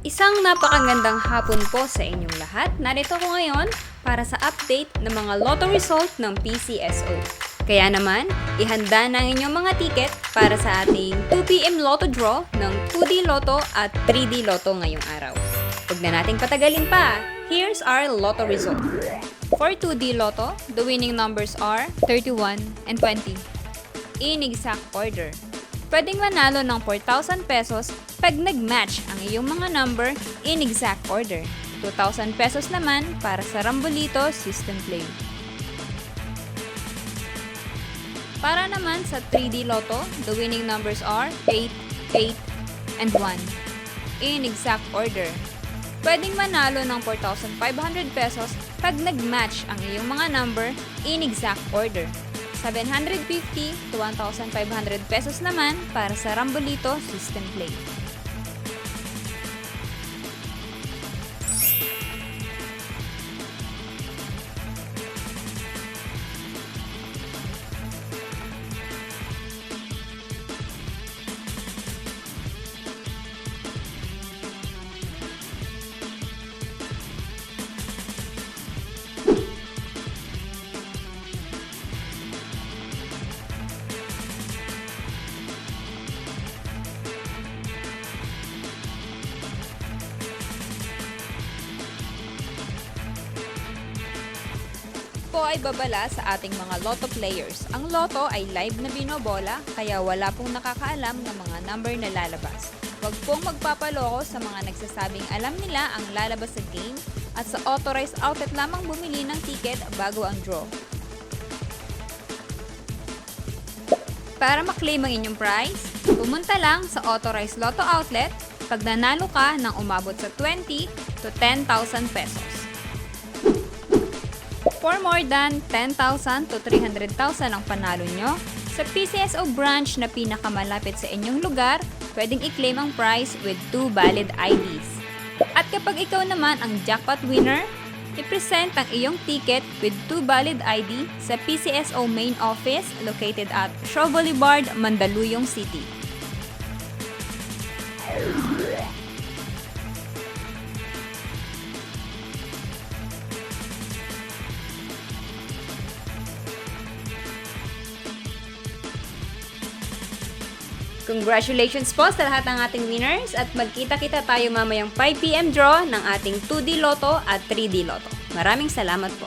Isang napakagandang hapon po sa inyong lahat. Narito ko ngayon para sa update ng mga lotto result ng PCSO. Kaya naman, ihanda na ang inyong mga ticket para sa ating 2pm lotto draw ng 2D Lotto at 3D Lotto ngayong araw. Huwag na nating patagalin pa. Here's our lotto result. For 2D Lotto, the winning numbers are 31 and 20. In exact order. Pwedeng manalo ng 4,000 pesos pag nag-match ang iyong mga number in exact order. 2,000 pesos naman para sa Rambolito System Play. Para naman sa 3D Lotto, the winning numbers are 8, 8, and 1. In exact order. Pwedeng manalo ng 4,500 pesos pag nag-match ang iyong mga number in exact order. 750 to 1,500 pesos naman para sa Rambolito System Play. Po ay babala sa ating mga lotto players. Ang lotto ay live na binobola, kaya wala pong nakakaalam ng mga number na lalabas. Huwag pong magpapaloko sa mga nagsasabing alam nila ang lalabas sa game at sa authorized outlet lamang bumili ng ticket bago ang draw. Para maklaim ang inyong prize, pumunta lang sa authorized lotto outlet pag nanalo ka ng umabot sa 20 to 10,000 pesos. For more than 10,000 to 300,000 ang panalo nyo, sa PCSO branch na pinakamalapit sa inyong lugar, pwedeng i-claim ang prize with 2 valid IDs. At kapag ikaw naman ang jackpot winner, i-present ang iyong ticket with 2 valid ID sa PCSO main office located at Shaw Boulevard, Mandaluyong City. Congratulations po sa lahat ng ating winners at magkita-kita tayo mamayang 5pm draw ng ating 2D Lotto at 3D Lotto. Maraming salamat po.